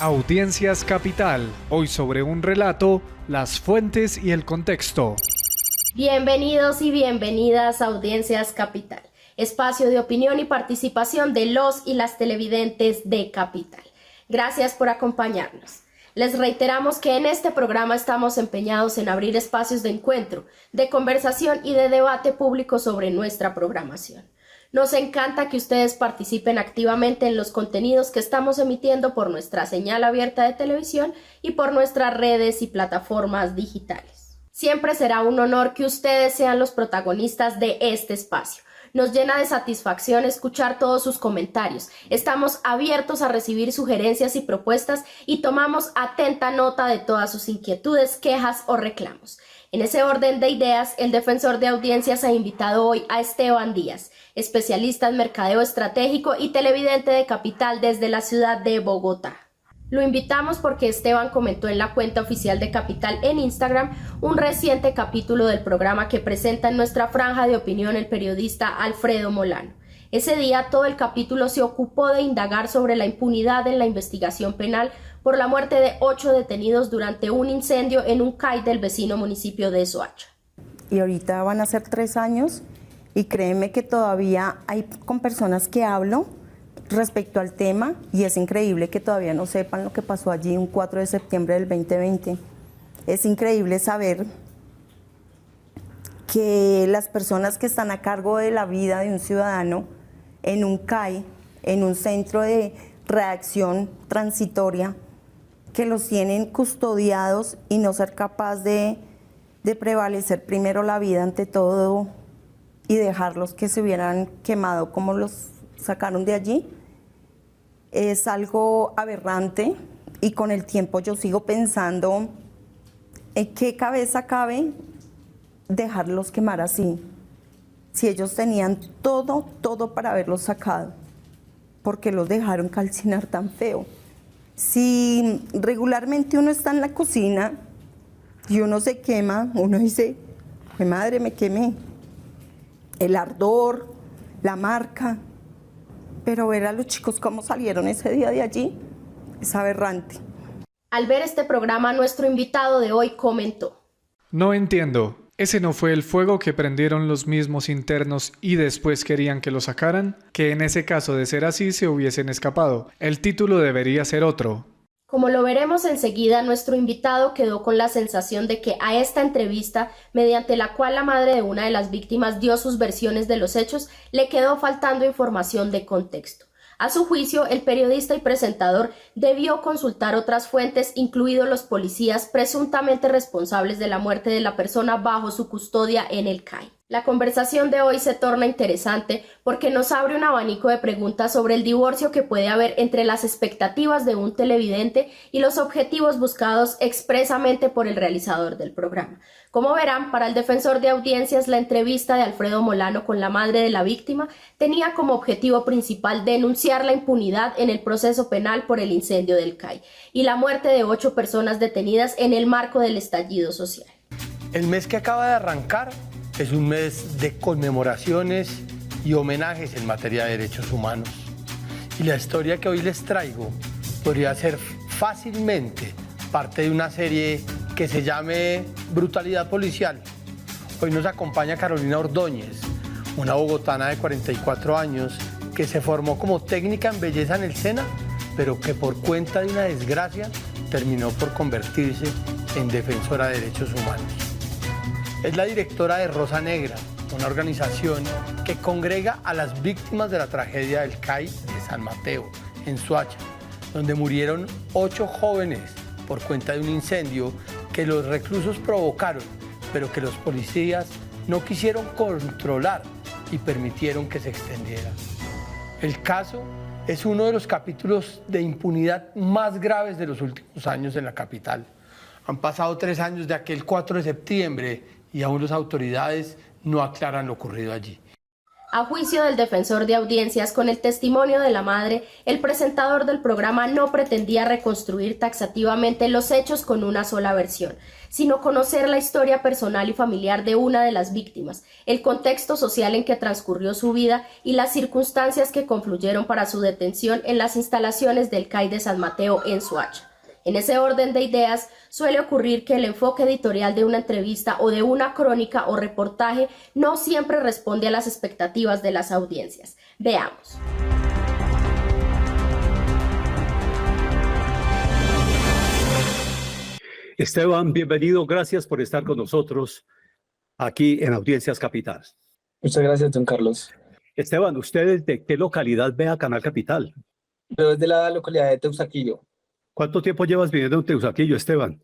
Audiencias Capital, hoy sobre un relato, las fuentes y el contexto. Bienvenidos y bienvenidas a Audiencias Capital, espacio de opinión y participación de los y las televidentes de Capital. Gracias por acompañarnos. Les reiteramos que en este programa estamos empeñados en abrir espacios de encuentro, de conversación y de debate público sobre nuestra programación. Nos encanta que ustedes participen activamente en los contenidos que estamos emitiendo por nuestra señal abierta de televisión y por nuestras redes y plataformas digitales. Siempre será un honor que ustedes sean los protagonistas de este espacio. Nos llena de satisfacción escuchar todos sus comentarios. Estamos abiertos a recibir sugerencias y propuestas y tomamos atenta nota de todas sus inquietudes, quejas o reclamos. En ese orden de ideas, el defensor de audiencias ha invitado hoy a Esteban Díaz, especialista en mercadeo estratégico y televidente de Capital desde la ciudad de Bogotá. Lo invitamos porque Esteban comentó en la cuenta oficial de Capital en Instagram un reciente capítulo del programa que presenta en nuestra franja de opinión el periodista Alfredo Molano. Ese día todo el capítulo se ocupó de indagar sobre la impunidad en la investigación penal por la muerte de 8 detenidos durante un incendio en un CAI del vecino municipio de Soacha. Y ahorita van a ser 3 años y créeme que todavía hay con personas que hablo respecto al tema y es increíble que todavía no sepan lo que pasó allí un 4 de septiembre del 2020. Es increíble saber que las personas que están a cargo de la vida de un ciudadano en un CAI, en un centro de reacción transitoria, que los tienen custodiados y no ser capaz de prevalecer primero la vida ante todo y dejarlos que se hubieran quemado como los sacaron de allí, es algo aberrante y con el tiempo yo sigo pensando en qué cabeza cabe dejarlos quemar así, si ellos tenían todo para haberlos sacado, ¿por qué los dejaron calcinar tan feo? Si regularmente uno está en la cocina y uno se quema, uno dice, ¡ay madre, me quemé! El ardor, la marca, pero ver a los chicos cómo salieron ese día de allí es aberrante. Al ver este programa, nuestro invitado de hoy comentó: No entiendo, ¿ese no fue el fuego que prendieron los mismos internos y después querían que lo sacaran? Que en ese caso de ser así se hubiesen escapado. El título debería ser otro. Como lo veremos enseguida, nuestro invitado quedó con la sensación de que a esta entrevista, mediante la cual la madre de una de las víctimas dio sus versiones de los hechos, le quedó faltando información de contexto. A su juicio, el periodista y presentador debió consultar otras fuentes, incluidos los policías presuntamente responsables de la muerte de la persona bajo su custodia en el CAI. La conversación de hoy se torna interesante porque nos abre un abanico de preguntas sobre el divorcio que puede haber entre las expectativas de un televidente y los objetivos buscados expresamente por el realizador del programa. Como verán, para el defensor de audiencias, la entrevista de Alfredo Molano con la madre de la víctima tenía como objetivo principal denunciar la impunidad en el proceso penal por el incendio del CAI y la muerte de 8 personas detenidas en el marco del estallido social. El mes que acaba de arrancar es un mes de conmemoraciones y homenajes en materia de derechos humanos. Y la historia que hoy les traigo podría ser fácilmente parte de una serie que se llame Brutalidad Policial. Hoy nos acompaña Carolina Ordóñez, una bogotana de 44 años que se formó como técnica en belleza en el SENA, pero que por cuenta de una desgracia terminó por convertirse en defensora de derechos humanos. Es la directora de Rosa Negra, una organización que congrega a las víctimas de la tragedia del CAI de San Mateo, en Soacha, donde murieron 8 jóvenes por cuenta de un incendio que los reclusos provocaron, pero que los policías no quisieron controlar y permitieron que se extendiera. El caso es uno de los capítulos de impunidad más graves de los últimos años en la capital. Han pasado 3 años de aquel 4 de septiembre y aún las autoridades no aclaran lo ocurrido allí. A juicio del defensor de audiencias, con el testimonio de la madre, el presentador del programa no pretendía reconstruir taxativamente los hechos con una sola versión, sino conocer la historia personal y familiar de una de las víctimas, el contexto social en que transcurrió su vida y las circunstancias que confluyeron para su detención en las instalaciones del CAI de San Mateo en Soacha. En ese orden de ideas, suele ocurrir que el enfoque editorial de una entrevista o de una crónica o reportaje no siempre responde a las expectativas de las audiencias. Veamos. Esteban, bienvenido. Gracias por estar con nosotros aquí en Audiencias Capital. Muchas gracias, don Carlos. Esteban, ¿usted de qué localidad ve a Canal Capital? Yo desde la localidad de Teusaquillo, ¿Cuánto tiempo llevas viviendo en Teusaquillo, Esteban?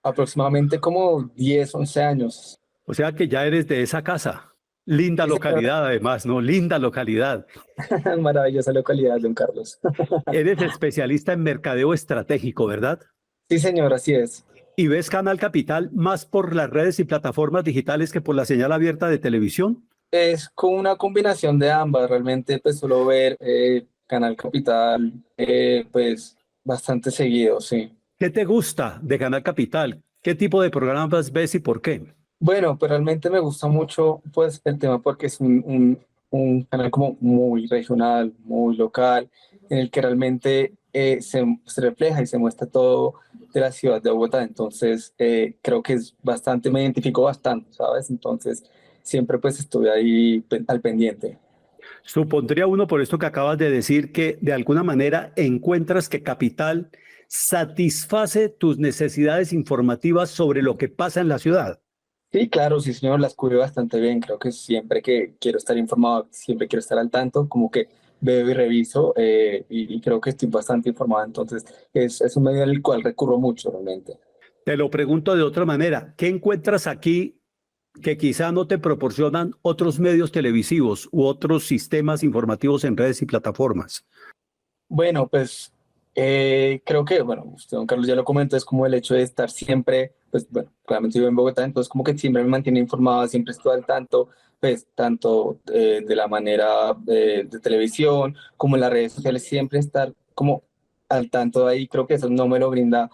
aproximadamente como 10, 11 años. O sea que ya eres de esa casa. Linda Sí, señor. localidad, además, ¿no? Linda localidad. Maravillosa localidad, don Carlos. Eres especialista en mercadeo estratégico, ¿verdad? Sí, señor, así es. ¿Y ves Canal Capital más por las redes y plataformas digitales que por la señal abierta de televisión? Es como una combinación de ambas. Realmente, pues suelo ver Canal Capital, pues bastante seguido, sí. ¿Qué te gusta de Canal Capital? ¿Qué tipo de programas ves y por qué? Bueno, pues realmente me gusta mucho pues el tema porque es un canal como muy regional, muy local, en el que realmente se refleja y se muestra todo de la ciudad de Bogotá. Entonces creo que es bastante, me identifico bastante, ¿sabes? Entonces siempre pues estuve ahí al pendiente. Supondría uno, por esto que acabas de decir, que de alguna manera encuentras que Capital satisface tus necesidades informativas sobre lo que pasa en la ciudad. Sí, claro, sí, señor, las cubre bastante bien. Creo que siempre que quiero estar informado, siempre quiero estar al tanto, como que veo y reviso y creo que estoy bastante informado. Entonces, es un medio al cual recurro mucho realmente. Te lo pregunto de otra manera, ¿qué encuentras aquí que quizá no te proporcionan otros medios televisivos u otros sistemas informativos en redes y plataformas? Bueno, pues creo que, bueno, usted, don Carlos, ya lo comentó, es como el hecho de estar siempre, pues bueno, claramente vivo en Bogotá, entonces como que siempre me mantiene informado, siempre estoy al tanto, pues tanto de la manera de televisión como en las redes sociales, siempre estar como al tanto de ahí, creo que eso no me lo brinda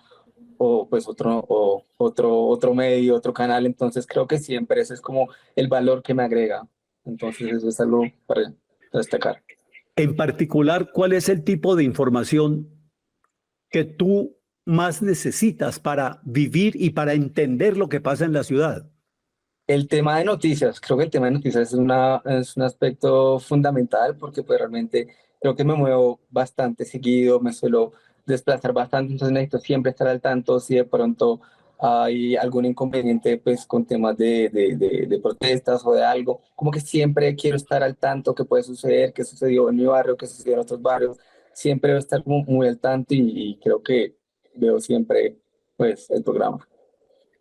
o pues otro medio, otro canal, entonces creo que siempre ese es como el valor que me agrega, entonces eso es algo para destacar. En particular, ¿cuál es el tipo de información que tú más necesitas para vivir y para entender lo que pasa en la ciudad? El tema de noticias, creo que el tema de noticias es un aspecto fundamental porque pues realmente creo que me muevo bastante seguido, me suelo desplazar bastante, entonces necesito siempre estar al tanto si de pronto hay algún inconveniente pues con temas de protestas o de algo, como que siempre quiero estar al tanto qué puede suceder, qué sucedió en mi barrio, qué sucedió en otros barrios, siempre debo estar como muy al tanto y creo que veo siempre pues el programa.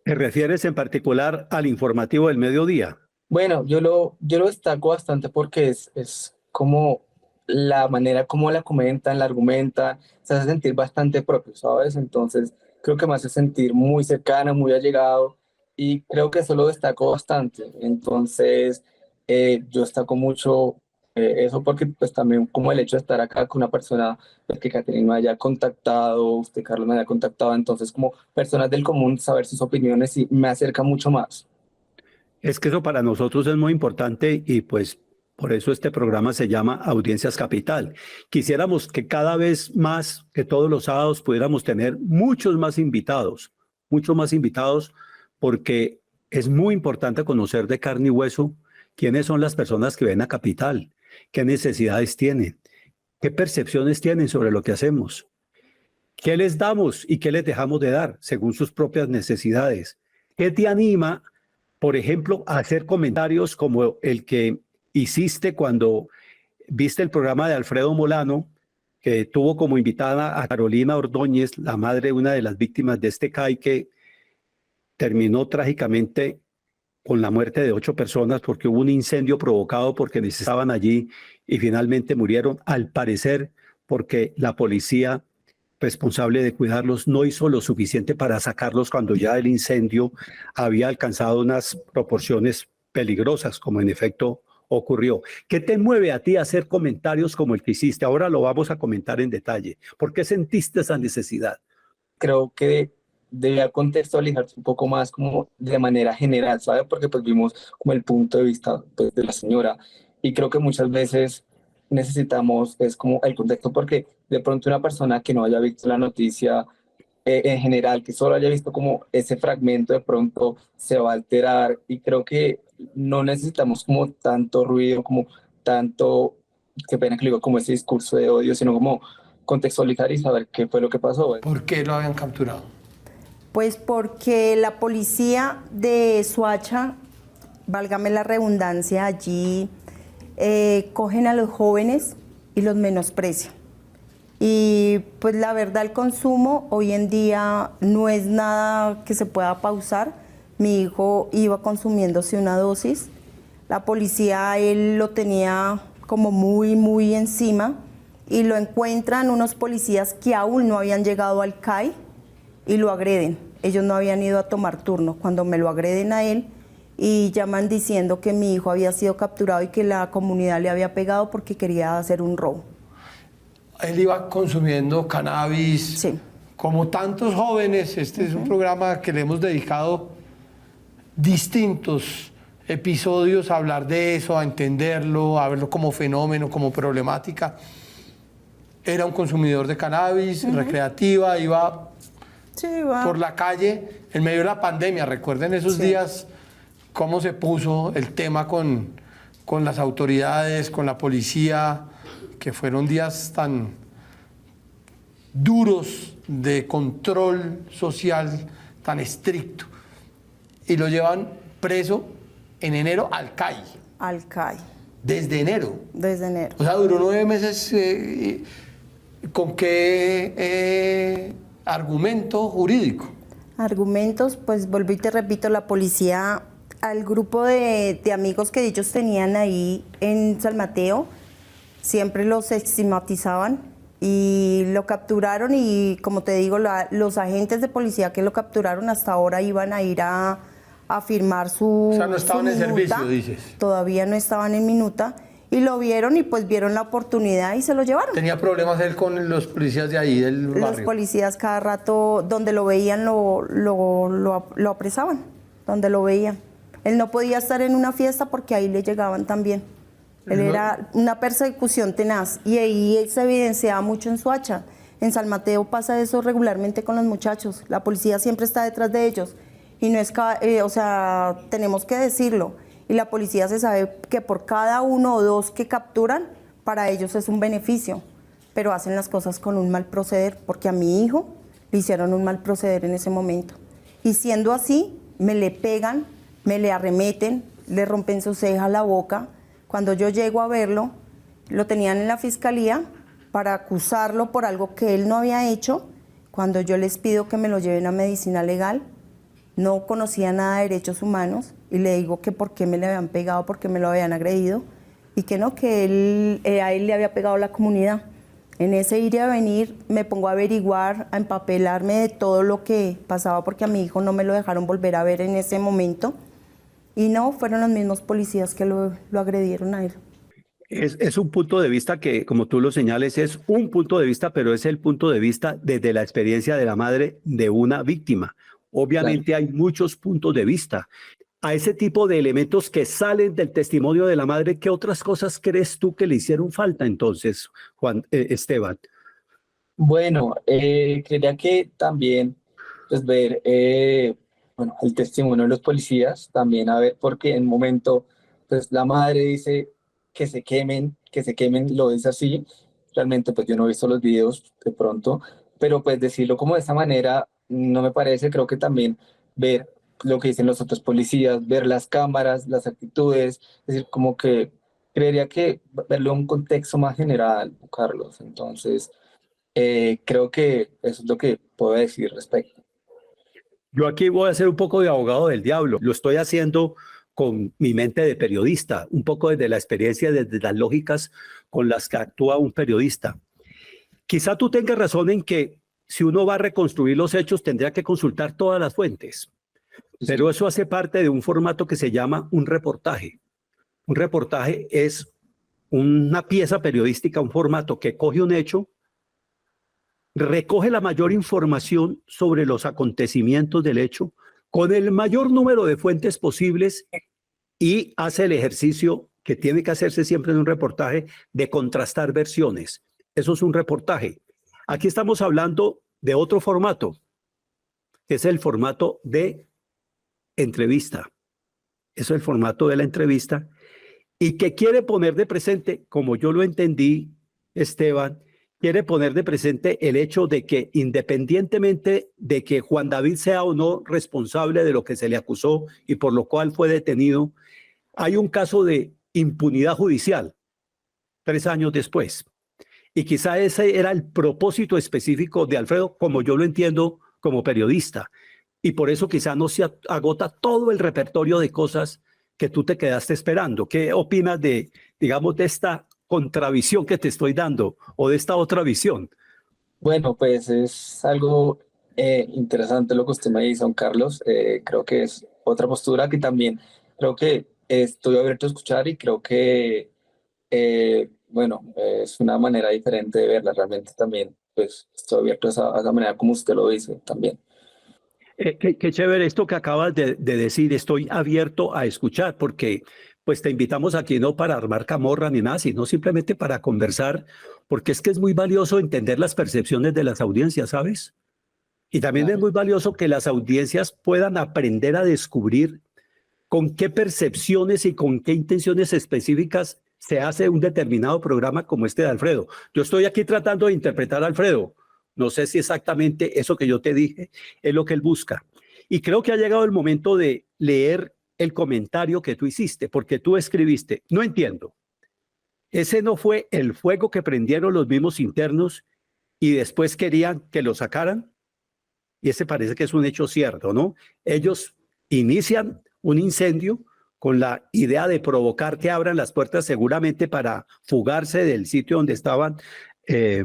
¿Te refieres en particular al informativo del mediodía? Bueno, yo lo destaco bastante porque es como la manera como la comentan, la argumentan, se hace sentir bastante propio, ¿sabes? Entonces, creo que me hace sentir muy cercano, muy allegado y creo que eso lo destaco bastante. Entonces, yo destaco mucho eso porque pues también como el hecho de estar acá con una persona pues, que Catherine me haya contactado, usted Carlos me haya contactado, entonces como personas del común, saber sus opiniones y me acerca mucho más. Es que eso para nosotros es muy importante y pues por eso este programa se llama Audiencias Capital. Quisiéramos que cada vez más, que todos los sábados pudiéramos tener muchos más invitados, porque es muy importante conocer de carne y hueso quiénes son las personas que ven a Capital, qué necesidades tienen, qué percepciones tienen sobre lo que hacemos, qué les damos y qué les dejamos de dar según sus propias necesidades. ¿Qué te anima, por ejemplo, a hacer comentarios como el que hiciste cuando viste el programa de Alfredo Molano, que tuvo como invitada a Carolina Ordóñez, la madre de una de las víctimas de este CAI que terminó trágicamente con la muerte de 8 personas porque hubo un incendio provocado porque estaban allí y finalmente murieron, al parecer porque la policía responsable de cuidarlos no hizo lo suficiente para sacarlos cuando ya el incendio había alcanzado unas proporciones peligrosas, como en efecto ocurrió. ¿Qué te mueve a ti a hacer comentarios como el que hiciste? Ahora lo vamos a comentar en detalle. ¿Por qué sentiste esa necesidad? Creo que debía contextualizarse un poco más como de manera general, ¿sabe? Porque pues vimos como el punto de vista pues, de la señora y creo que muchas veces necesitamos es como el contexto porque de pronto una persona que no haya visto la noticia en general, que solo haya visto como ese fragmento de pronto se va a alterar y creo que no necesitamos como tanto ruido, como tanto, qué pena que le digo, como ese discurso de odio, sino como contextualizar y saber qué fue lo que pasó. ¿Por qué lo habían capturado? Pues porque la policía de Soacha, válgame la redundancia, allí cogen a los jóvenes y los menosprecian. Y pues la verdad el consumo hoy en día no es nada que se pueda pausar. Mi hijo iba consumiéndose una dosis. La policía, él lo tenía como muy encima y lo encuentran unos policías que aún no habían llegado al CAI y lo agreden. Ellos no habían ido a tomar turno. Cuando me lo agreden a él y llaman diciendo que mi hijo había sido capturado y que la comunidad le había pegado porque quería hacer un robo. Él iba consumiendo cannabis, Sí. como tantos jóvenes. Este es un programa que le hemos dedicado distintos episodios a hablar de eso, a entenderlo, a verlo como fenómeno, como problemática. Era un consumidor de cannabis, recreativa, iba Sí, va. por la calle en medio de la pandemia. Recuerden esos días cómo se puso el tema con las autoridades, con la policía, que fueron días tan duros de control social, tan estricto. Y lo llevan preso en enero al CAI. Al CAI, Desde enero. desde enero. O sea, duró 9 meses. ¿Con qué argumento jurídico? Argumentos, pues volví y te repito, la policía, al grupo de amigos que ellos tenían ahí en San Mateo, siempre los estigmatizaban y lo capturaron y como te digo, los agentes de policía que lo capturaron hasta ahora iban a ir a firmar su O sea, no estaban su en minuta. servicio, dices. Todavía no estaban en minuta y lo vieron y pues vieron la oportunidad y se lo llevaron. ¿Tenía problemas él con los policías de ahí, del Los barrio? policías cada rato, donde lo veían, lo apresaban, donde lo veían. Él no podía estar en una fiesta porque ahí le llegaban también. Él era una persecución tenaz y ahí se evidenciaba mucho en Soacha. En San Mateo pasa eso regularmente con los muchachos. La policía siempre está detrás de ellos y no es, o sea, tenemos que decirlo. Y la policía se sabe que por cada uno o dos que capturan, para ellos es un beneficio, pero hacen las cosas con un mal proceder, porque a mi hijo le hicieron un mal proceder en ese momento. Y siendo así, me le pegan, me le arremeten, le rompen su ceja, la boca. Cuando yo llego a verlo, lo tenían en la fiscalía para acusarlo por algo que él no había hecho. Cuando yo les pido que me lo lleven a medicina legal, no conocía nada de derechos humanos y le digo que por qué me le habían pegado, por qué me lo habían agredido y que no, que a él le había pegado la comunidad. En ese ir y a venir me pongo a averiguar, a empapelarme de todo lo que pasaba porque a mi hijo no me lo dejaron volver a ver en ese momento y no, fueron los mismos policías que lo agredieron a él. Es un punto de vista que, como tú lo señales, es un punto de vista, pero es el punto de vista desde la experiencia de la madre de una víctima. Obviamente hay muchos puntos de vista. A ese tipo de elementos que salen del testimonio de la madre, ¿qué otras cosas crees tú que le hicieron falta entonces, Esteban? Bueno, quería que también pues, ver bueno, el testimonio de los policías, también a ver, porque en un momento pues, la madre dice que se quemen, lo dice así. Realmente pues yo no he visto los videos de pronto, pero pues decirlo como de esa manera no me parece. Creo que también ver lo que dicen los otros policías, ver las cámaras, las actitudes, es decir, como que creería que verlo en un contexto más general, Carlos. Entonces, creo que eso es lo que puedo decir respecto. Yo aquí voy a ser un poco de abogado del diablo. Lo estoy haciendo con mi mente de periodista, un poco desde la experiencia, desde las lógicas con las que actúa un periodista. Quizá tú tengas razón en que si uno va a reconstruir los hechos tendría que consultar todas las fuentes, pero eso hace parte de un formato que se llama un reportaje. Un reportaje es una pieza periodística, un formato que coge un hecho, recoge la mayor información sobre los acontecimientos del hecho con el mayor número de fuentes posibles y hace el ejercicio que tiene que hacerse siempre en un reportaje de contrastar versiones. Eso es un reportaje. Aquí estamos hablando de otro formato, que es el formato de entrevista. Eso es el formato de la entrevista y que quiere poner de presente, como yo lo entendí, Esteban, quiere poner de presente el hecho de que independientemente de que Juan David sea o no responsable de lo que se le acusó y por lo cual fue detenido, hay un caso de impunidad judicial 3 años después. Y quizá ese era el propósito específico de Alfredo, como yo lo entiendo como periodista. Y por eso quizá no se agota todo el repertorio de cosas que tú te quedaste esperando. ¿Qué opinas de, digamos, de esta contravisión que te estoy dando o de esta otra visión? Bueno, pues es algo interesante lo que usted me dice, don Carlos. Creo que es otra postura que también creo que estoy abierto a escuchar y creo que, bueno, es una manera diferente de verla. Realmente también, pues estoy abierto a esa manera como usted lo dice también. Qué chévere esto que acabas de decir, estoy abierto a escuchar, porque pues te invitamos aquí no para armar camorra ni nada, sino simplemente para conversar, porque es que es muy valioso entender las percepciones de las audiencias, ¿sabes? Y también es muy valioso que las audiencias puedan aprender a descubrir con qué percepciones y con qué intenciones específicas se hace un determinado programa como este de Alfredo. Yo estoy aquí tratando de interpretar a Alfredo. No sé si exactamente eso que yo te dije es lo que él busca. Y creo que ha llegado el momento de leer el comentario que tú hiciste, porque tú escribiste, no entiendo, ese no fue el fuego que prendieron los mismos internos y después querían que lo sacaran. Y ese parece que es un hecho cierto, ¿no? Ellos inician un incendio con la idea de provocar que abran las puertas seguramente para fugarse del sitio donde estaban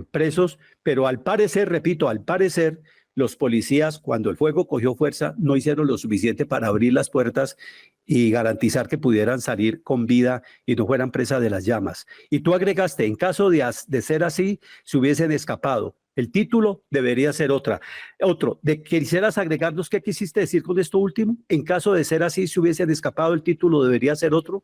presos, pero al parecer, repito, al parecer, los policías, cuando el fuego cogió fuerza, no hicieron lo suficiente para abrir las puertas y garantizar que pudieran salir con vida y no fueran presa de las llamas. Y tú agregaste, en caso de ser así, se hubiesen escapado. El título debería ser otro. ¿Quisieras agregarnos qué quisiste decir con esto último? En caso de ser así, se hubiesen escapado, el título debería ser otro.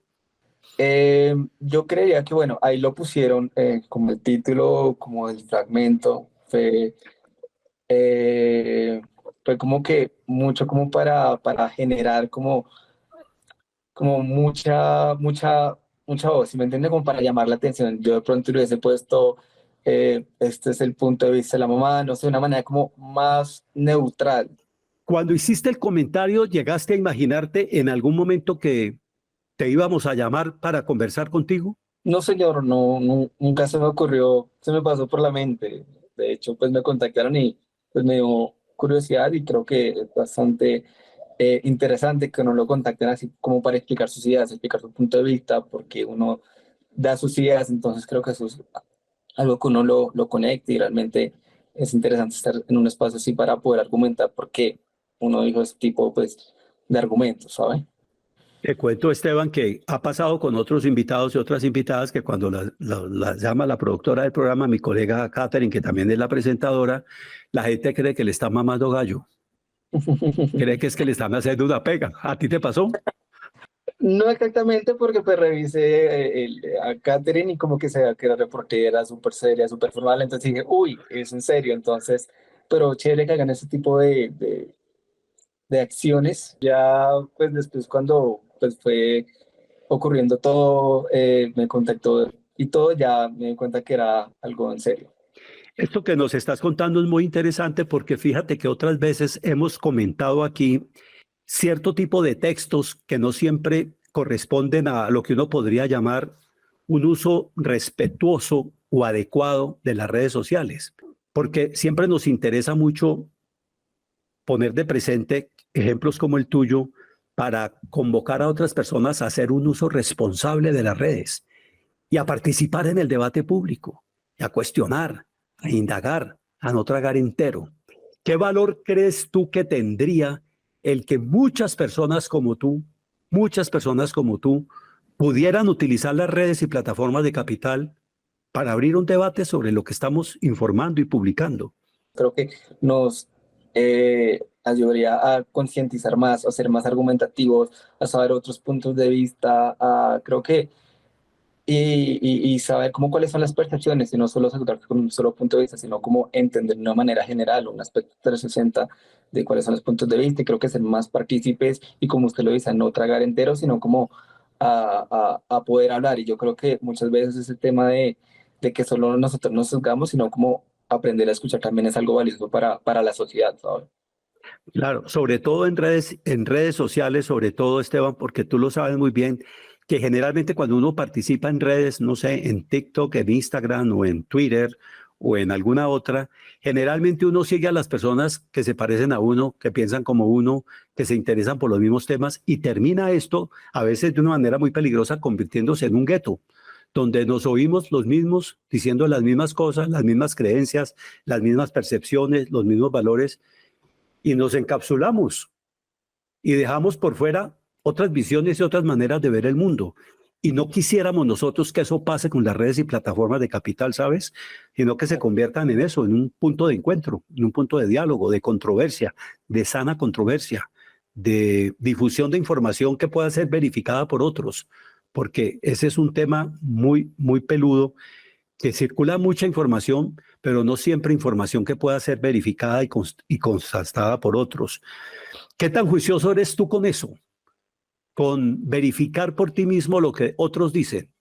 Yo creería que, bueno, ahí lo pusieron como el título, como el fragmento, eh, fue como que mucho como para generar como mucha voz, ¿sí me entiende? Como para llamar la atención. Yo de pronto le hubiese puesto, este es el punto de vista de la mamá, no sé, de una manera como más neutral. Cuando hiciste el comentario, ¿llegaste a imaginarte en algún momento que te íbamos a llamar para conversar contigo? No, señor, nunca se me ocurrió, se me pasó por la mente. De hecho, pues me contactaron y pues me dio curiosidad y creo que es bastante interesante que uno lo contacten así como para explicar sus ideas, explicar su punto de vista, porque uno da sus ideas, entonces creo que eso es algo que uno lo conecta y realmente es interesante estar en un espacio así para poder argumentar por qué uno dijo ese tipo pues, de argumentos, ¿sabes? Te cuento, Esteban, que ha pasado con otros invitados y otras invitadas que cuando las llama la productora del programa, mi colega Catherine, que también es la presentadora, la gente cree que le está mamando gallo. Cree que es que le están haciendo una pega. ¿A ti te pasó? No exactamente porque pues revisé a Katherine y como que se veía que la reportera súper seria, súper formal, entonces dije, uy, es en serio, entonces, pero chévere que hagan ese tipo de acciones. Ya pues después cuando pues fue ocurriendo todo, me contactó y todo, ya me di cuenta que era algo en serio. Esto que nos estás contando es muy interesante porque fíjate que otras veces hemos comentado aquí cierto tipo de textos que no siempre corresponden a lo que uno podría llamar un uso respetuoso o adecuado de las redes sociales, porque siempre nos interesa mucho poner de presente ejemplos como el tuyo para convocar a otras personas a hacer un uso responsable de las redes y a participar en el debate público, y a cuestionar, a indagar, a no tragar entero. ¿Qué valor crees tú que tendría el que muchas personas como tú pudieran utilizar las redes y plataformas de Capital para abrir un debate sobre lo que estamos informando y publicando. Creo que nos ayudaría a concientizar más, a ser más argumentativos, a saber otros puntos de vista, creo que y saber cómo cuáles son las percepciones y no solo centrarse con un solo punto de vista, sino como entender de una manera general, un aspecto 360 de cuáles son los puntos de vista, y creo que ser más partícipes y, como usted lo dice, no tragar entero, sino como a poder hablar. Y yo creo que muchas veces ese tema de que solo nosotros nos juzgamos, sino como aprender a escuchar también es algo valioso para la sociedad, ¿sabes? Claro, sobre todo en redes sociales, sobre todo, Esteban, porque tú lo sabes muy bien, que generalmente cuando uno participa en redes, no sé, en TikTok, en Instagram o en Twitter o en alguna otra, generalmente uno sigue a las personas que se parecen a uno, que piensan como uno, que se interesan por los mismos temas, y termina esto a veces de una manera muy peligrosa convirtiéndose en un gueto, donde nos oímos los mismos diciendo las mismas cosas, las mismas creencias, las mismas percepciones, los mismos valores, y nos encapsulamos y dejamos por fuera otras visiones y otras maneras de ver el mundo. Y no quisiéramos nosotros que eso pase con las redes y plataformas de Capital, ¿sabes? Sino que se conviertan en eso, en un punto de encuentro, en un punto de diálogo, de controversia, de sana controversia, de difusión de información que pueda ser verificada por otros, porque ese es un tema muy, muy peludo, que circula mucha información, pero no siempre información que pueda ser verificada y constatada por otros. ¿Qué tan juicioso eres tú con eso? Con verificar por ti mismo lo que otros dicen.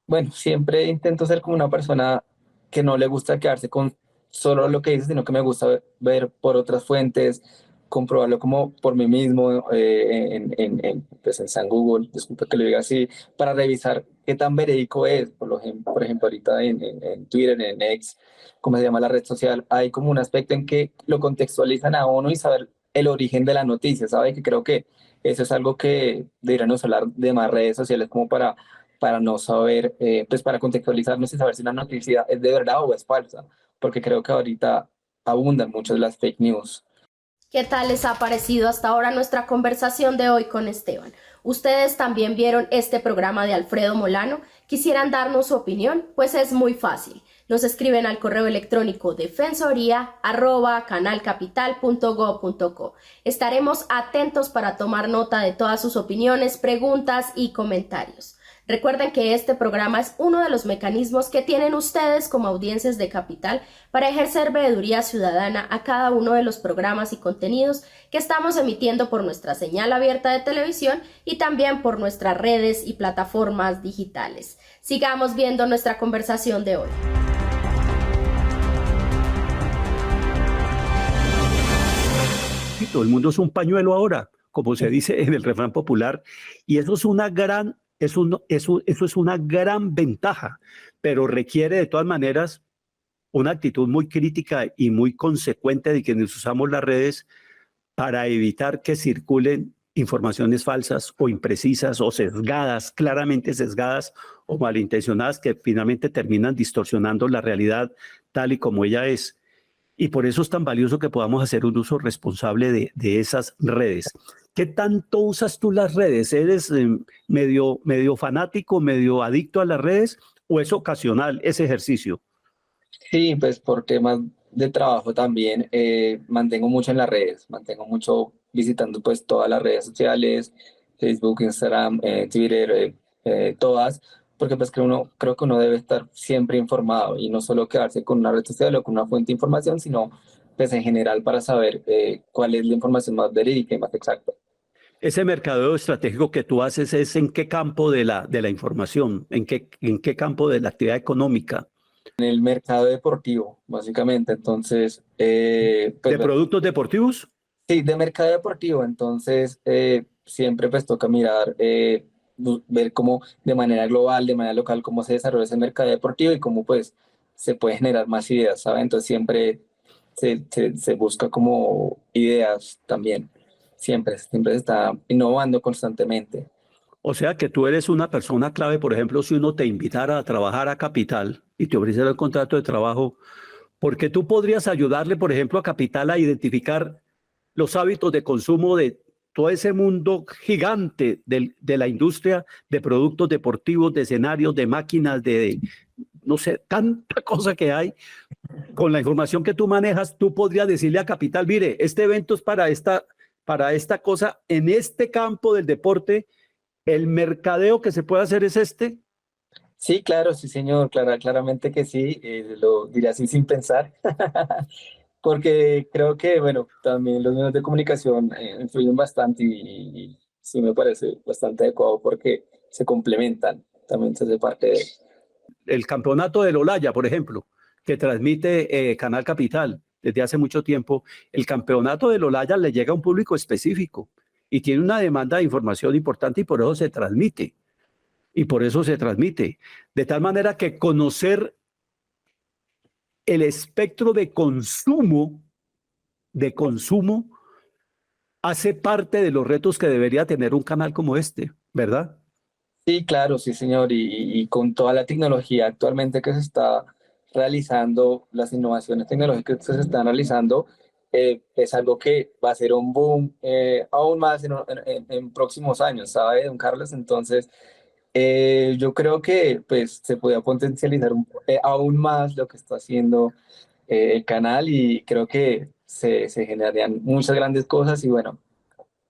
Bueno, siempre intento ser como una persona que no le gusta quedarse con solo lo que dice, sino que me gusta ver por otras fuentes, comprobarlo como por mí mismo pues en San Google, disculpe que lo diga así, para revisar qué tan verídico es. Por ejemplo, ahorita en Twitter, en X, ¿cómo se llama la red social? Hay como un aspecto en que lo contextualizan a uno y saber el origen de la noticia, ¿sabe? Que creo que eso es algo que deberíamos hablar de más redes sociales como para no saber, pues para contextualizarnos y saber si una noticia es de verdad o es falsa, porque creo que ahorita abundan mucho las fake news. ¿Qué tal les ha parecido hasta ahora nuestra conversación de hoy con Esteban? ¿Ustedes también vieron este programa de Alfredo Molano? ¿Quisieran darnos su opinión? Pues es muy fácil. Nos escriben al correo electrónico defensoría@canalcapital.go.co. Estaremos atentos para tomar nota de todas sus opiniones, preguntas y comentarios. Recuerden que este programa es uno de los mecanismos que tienen ustedes como audiencias de Capital para ejercer veeduría ciudadana a cada uno de los programas y contenidos que estamos emitiendo por nuestra señal abierta de televisión y también por nuestras redes y plataformas digitales. Sigamos viendo nuestra conversación de hoy. Todo el mundo es un pañuelo ahora, como se dice en el refrán popular, y eso es una gran... Eso es una gran ventaja, pero requiere de todas maneras una actitud muy crítica y muy consecuente de quienes usamos las redes para evitar que circulen informaciones falsas o imprecisas o sesgadas, claramente sesgadas o malintencionadas, que finalmente terminan distorsionando la realidad tal y como ella es. Y por eso es tan valioso que podamos hacer un uso responsable de esas redes. ¿Qué tanto usas tú las redes? ¿Eres medio fanático, medio adicto a las redes o es ocasional ese ejercicio? Sí, pues por temas de trabajo también mantengo mucho en las redes, mantengo mucho visitando pues todas las redes sociales, Facebook, Instagram, Twitter, todas, porque pues creo que uno debe estar siempre informado y no solo quedarse con una red social o con una fuente de información, sino pues en general para saber cuál es la información más verídica y más exacta. Ese mercadeo estratégico que tú haces es ¿en qué campo de la información? ¿En qué campo de la actividad económica? En el mercado deportivo, básicamente, entonces... pues, ¿De productos deportivos? sí, de mercado deportivo, entonces siempre pues toca mirar, ver cómo de manera global, de manera local, cómo se desarrolla ese mercado deportivo y cómo pues se puede generar más ideas, ¿sabes? Entonces siempre se busca como ideas también, siempre se está innovando constantemente. O sea que tú eres una persona clave, por ejemplo, si uno te invitara a trabajar a Capital y te ofreciera el contrato de trabajo, porque tú podrías ayudarle, por ejemplo, a Capital a identificar los hábitos de consumo de todo ese mundo gigante de la industria de productos deportivos, de escenarios, de máquinas, de no sé, tanta cosa que hay. Con la información que tú manejas, tú podrías decirle a Capital, mire, este evento es para esta cosa, en este campo del deporte, el mercadeo que se puede hacer es este. Sí, claro, sí, señor, claramente que sí, lo diré así sin pensar, porque creo que, bueno, también los medios de comunicación influyen bastante y sí me parece bastante adecuado porque se complementan, también se hace parte de... El campeonato del Olaya, por ejemplo, que transmite Canal Capital desde hace mucho tiempo, el campeonato del Olaya le llega a un público específico y tiene una demanda de información importante y por eso se transmite. Y por eso se transmite. De tal manera que conocer el espectro de consumo hace parte de los retos que debería tener un canal como este, ¿verdad? Sí, claro, sí, señor, y con toda la tecnología actualmente que se está realizando, las innovaciones tecnológicas que se están realizando, es algo que va a ser un boom aún más en próximos años, ¿sabe, don Carlos? Entonces, yo creo que pues, se podría potencializar aún más lo que está haciendo el canal y creo que se generarían muchas grandes cosas y bueno.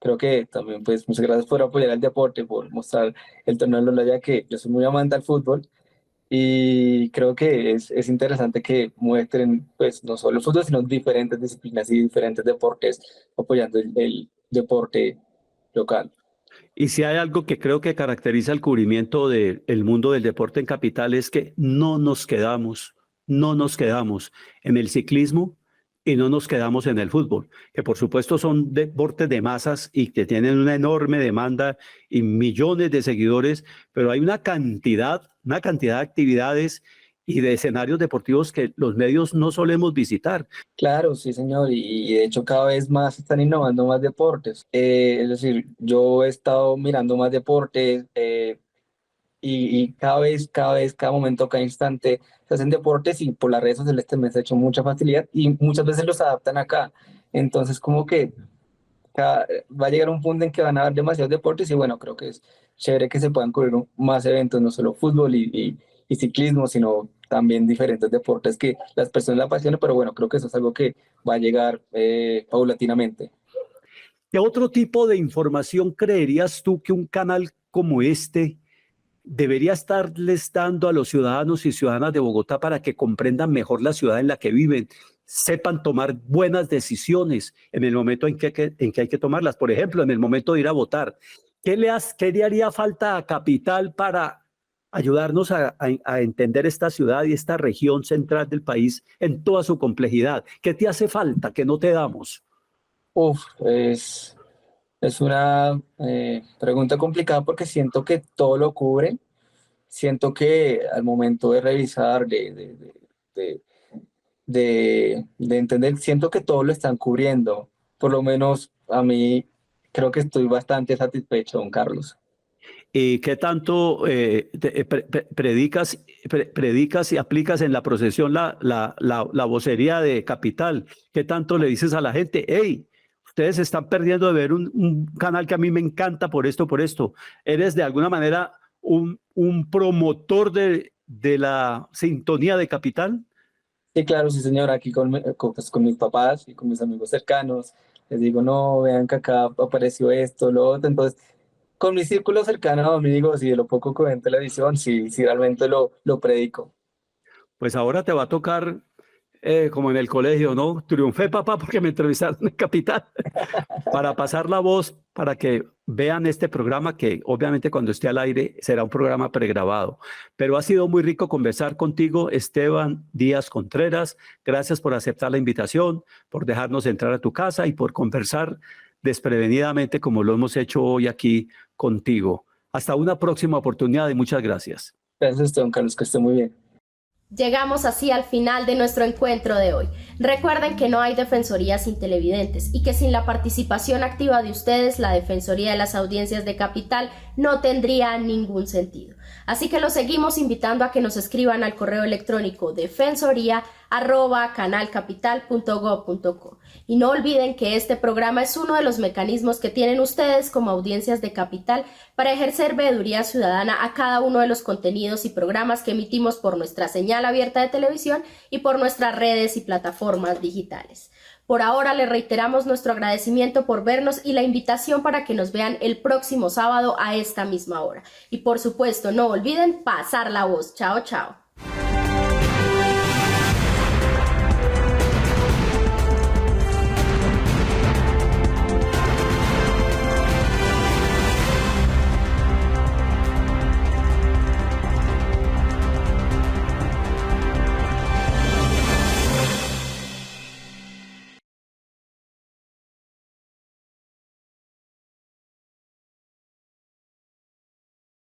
Creo que también, pues, muchas gracias por apoyar el deporte, por mostrar el torneo de Lola, ya que yo soy muy amante al fútbol y creo que es interesante que muestren, pues, no solo el fútbol, sino diferentes disciplinas y diferentes deportes apoyando el deporte local. Y si hay algo que creo que caracteriza el cubrimiento del mundo del deporte en Capital es que no nos quedamos en el ciclismo y no nos quedamos en el fútbol, que por supuesto son deportes de masas y que tienen una enorme demanda y millones de seguidores, pero hay una cantidad de actividades y de escenarios deportivos que los medios no solemos visitar. Claro, sí, señor, y de hecho cada vez más están innovando más deportes. Es decir, yo he estado mirando más deportes, y cada momento, cada instante se hacen deportes y por las redes sociales también se ha hecho mucha facilidad y muchas veces los adaptan acá. Entonces, como que va a llegar un punto en que van a haber demasiados deportes y bueno, creo que es chévere que se puedan cubrir más eventos, no solo fútbol y ciclismo, sino también diferentes deportes que las personas la apasionan, pero bueno, creo que eso es algo que va a llegar paulatinamente. ¿Qué otro tipo de información creerías tú que un canal como este debería estarles dando a los ciudadanos y ciudadanas de Bogotá para que comprendan mejor la ciudad en la que viven, sepan tomar buenas decisiones en el momento en que hay que tomarlas? Por ejemplo, en el momento de ir a votar. ¿Qué le haría falta a Capital para ayudarnos a entender esta ciudad y esta región central del país en toda su complejidad? ¿Qué te hace falta que no te damos? Uf, es una pregunta complicada porque siento que todo lo cubre. Siento que al momento de revisar, de, de entender, siento que todo lo están cubriendo. Por lo menos a mí creo que estoy bastante satisfecho, don Carlos. ¿Y qué tanto predicas y aplicas en la procesión la vocería de Capital? ¿Qué tanto le dices a la gente? Hey, ustedes están perdiendo de ver un canal que a mí me encanta por esto, por esto. ¿Eres de alguna manera un promotor de la sintonía de Capital? Sí, claro, sí, señor, aquí pues, con mis papás y con mis amigos cercanos, les digo, no, vean que acá apareció esto, lo otro, entonces, con mi círculo cercano, amigos y de lo poco que veo en televisión, sí, sí, realmente lo predico. Pues ahora te va a tocar, como en el colegio, ¿no? Triunfé, papá, porque me entrevistaron en Capital. Para pasar la voz, para que vean este programa, que obviamente cuando esté al aire será un programa pregrabado. Pero ha sido muy rico conversar contigo, Esteban Díaz Contreras. Gracias por aceptar la invitación, por dejarnos entrar a tu casa y por conversar desprevenidamente como lo hemos hecho hoy aquí contigo. Hasta una próxima oportunidad y muchas gracias. Gracias a usted, don Carlos, que esté muy bien. Llegamos así al final de nuestro encuentro de hoy. Recuerden que no hay defensoría sin televidentes y que sin la participación activa de ustedes, la defensoría de las audiencias de Capital no tendría ningún sentido. Así que los seguimos invitando a que nos escriban al correo electrónico defensoría@canalcapital.gov.co. Y no olviden que este programa es uno de los mecanismos que tienen ustedes como audiencias de Capital para ejercer veeduría ciudadana a cada uno de los contenidos y programas que emitimos por nuestra señal abierta de televisión y por nuestras redes y plataformas digitales. Por ahora les reiteramos nuestro agradecimiento por vernos y la invitación para que nos vean el próximo sábado a esta misma hora. Y por supuesto, no olviden pasar la voz. Chao, chao.